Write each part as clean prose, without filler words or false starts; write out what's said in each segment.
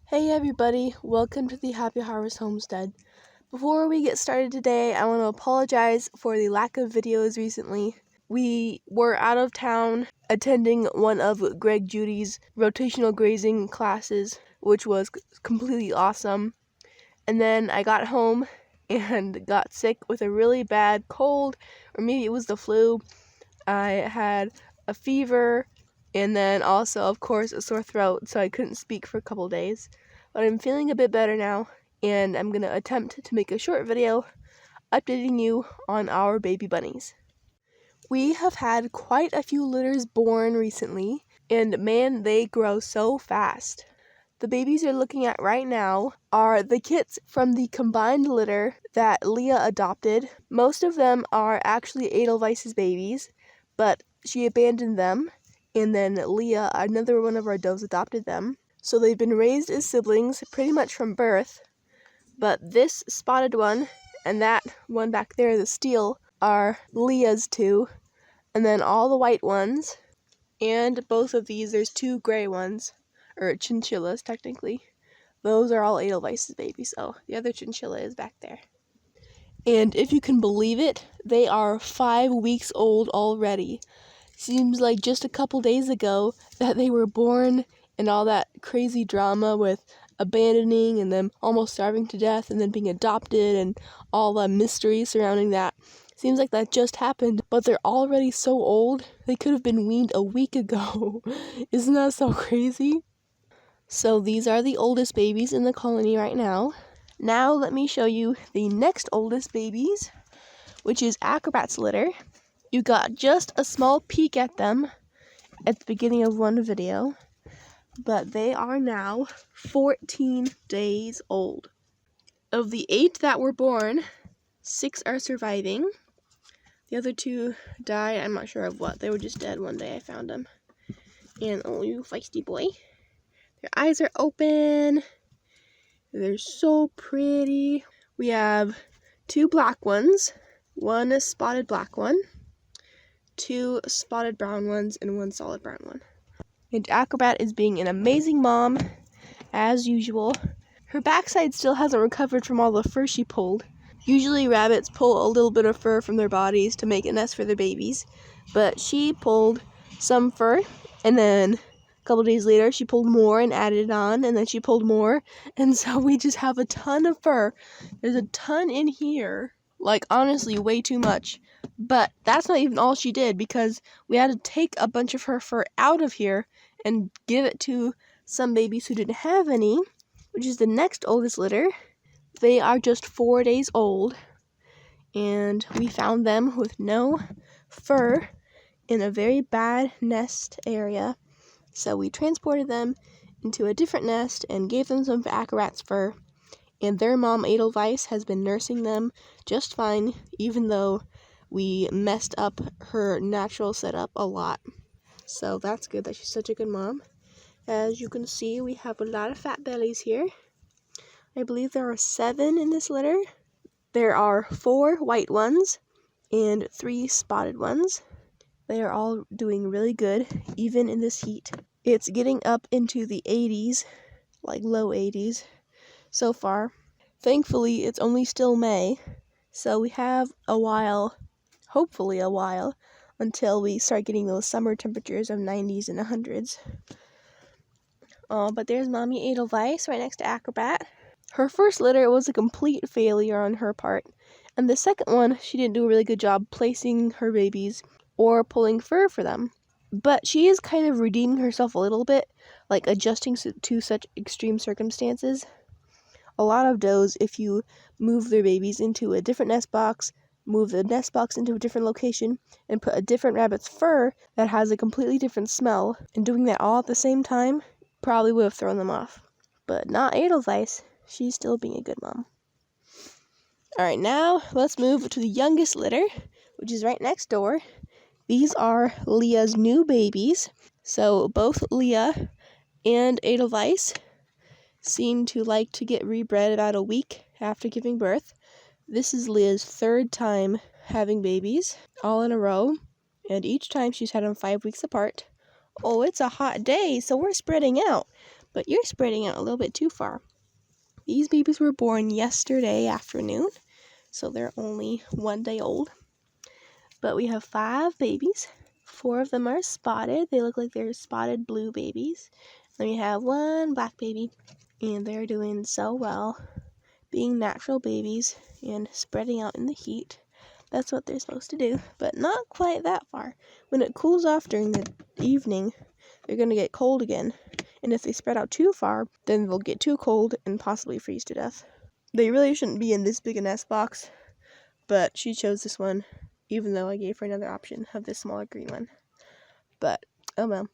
Hey everybody, welcome to the Happy Harvest Homestead. Before we get started today, I want to apologize for the lack of videos recently. We were out of town attending one of Greg Judy's rotational grazing classes, which was completely awesome. And then I got home and got sick with a really bad cold, or maybe it was the flu. I had a fever, and then also, of course, a sore throat, so I couldn't speak for a couple days. But I'm feeling a bit better now, and I'm going to attempt to make a short video updating you on our baby bunnies. We have had quite a few litters born recently, and man, they grow so fast. The babies you're looking at right now are the kits from the combined litter that Leah adopted. Most of them are actually Edelweiss's babies, but she abandoned them, and then Leah, another one of our does, adopted them. So they've been raised as siblings pretty much from birth, but this spotted one and that one back there, the steel, are Leah's two, and then all the white ones, and both of these, there's two gray ones, or chinchillas technically. Those are all Edelweiss's babies, so the other chinchilla is back there. And if you can believe it, they are 5 weeks old already. Seems like just a couple days ago that they were born, and all that crazy drama with abandoning and them almost starving to death and then being adopted and all the mystery surrounding that. Seems like that just happened, but they're already so old, they could have been weaned a week ago. Isn't that so crazy? So these are the oldest babies in the colony right now. Now let me show you the next oldest babies, which is Acrobat's litter. You got just a small peek at them at the beginning of one video, but they are now 14 days old. Of the 8 that were born, 6 are surviving. The other 2 died, I'm not sure of what. They were just dead one day I found them. And oh, you feisty boy. Their eyes are open. They're so pretty. We have 2 black ones, 1 spotted black one, 2 spotted brown ones, and 1 solid brown one. And Acrobat is being an amazing mom, as usual. Her backside still hasn't recovered from all the fur she pulled. Usually rabbits pull a little bit of fur from their bodies to make a nest for their babies, but she pulled some fur, and then a couple days later she pulled more and added it on, and then she pulled more, and so we just have a ton of fur. There's a ton in here, like honestly way too much. But that's not even all she did, because we had to take a bunch of her fur out of here and give it to some babies who didn't have any, which is the next oldest litter. They are just 4 days old, and we found them with no fur in a very bad nest area. So we transported them into a different nest and gave them some Acrobat's fur, and their mom, Adelvice, has been nursing them just fine, even though we messed up her natural setup a lot. So that's good that she's such a good mom. As you can see, we have a lot of fat bellies here. I believe there are 7 in this litter. There are 4 white ones and 3 spotted ones. They are all doing really good, even in this heat. It's getting up into the 80s, like low 80s so far. Thankfully, it's only still May, so we have a while, hopefully a while, until we start getting those summer temperatures of 90s and 100s. Oh, but there's Mommy Edelweiss right next to Acrobat. Her first litter was a complete failure on her part, and the second one, she didn't do a really good job placing her babies or pulling fur for them. But she is kind of redeeming herself a little bit, like adjusting to such extreme circumstances. A lot of does, if you move their babies into a different nest box, move the nest box into a different location, and put a different rabbit's fur that has a completely different smell, and doing that all at the same time, probably would have thrown them off. But not Edelweiss. She's still being a good mom. Alright, now let's move to the youngest litter, which is right next door. These are Leah's new babies. So both Leah and Adelvice seem to like to get rebred about a week after giving birth. This is Leah's 3rd time having babies, all in a row, and each time she's had them 5 weeks apart. Oh, it's a hot day, so we're spreading out. but you're spreading out a little bit too far. These babies were born yesterday afternoon, so they're only 1 day old. But we have 5 babies. 4 of them are spotted. They look like they're spotted blue babies. Then we have 1 black baby, and they're doing so well, being natural babies and spreading out in the heat. That's what they're supposed to do, but not quite that far. When it cools off during the evening, they're going to get cold again. And if they spread out too far, then they'll get too cold and possibly freeze to death. They really shouldn't be in this big a nest box, but she chose this one, even though I gave her another option of this smaller green one. But, oh well.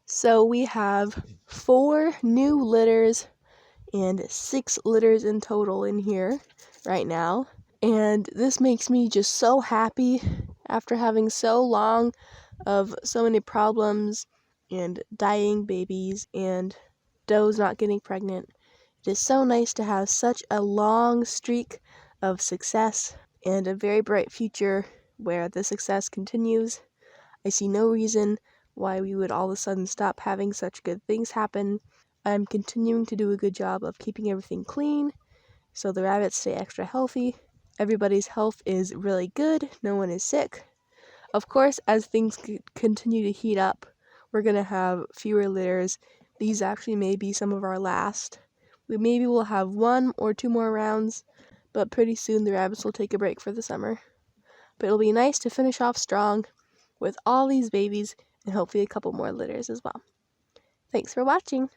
So we have 4 new litters and 6 litters in total in here right now. And this makes me just so happy after having so long of so many problems and dying babies and does not getting pregnant. It is so nice to have such a long streak of success and a very bright future where the success continues. I see no reason why we would all of a sudden stop having such good things happen. I'm continuing to do a good job of keeping everything clean so the rabbits stay extra healthy. Everybody's health is really good. No one is sick. Of course, as things continue to heat up, we're going to have fewer litters. These actually may be some of our last. Maybe we'll have 1 or 2 more rounds, but pretty soon the rabbits will take a break for the summer. But it'll be nice to finish off strong with all these babies and hopefully a couple more litters as well. Thanks for watching.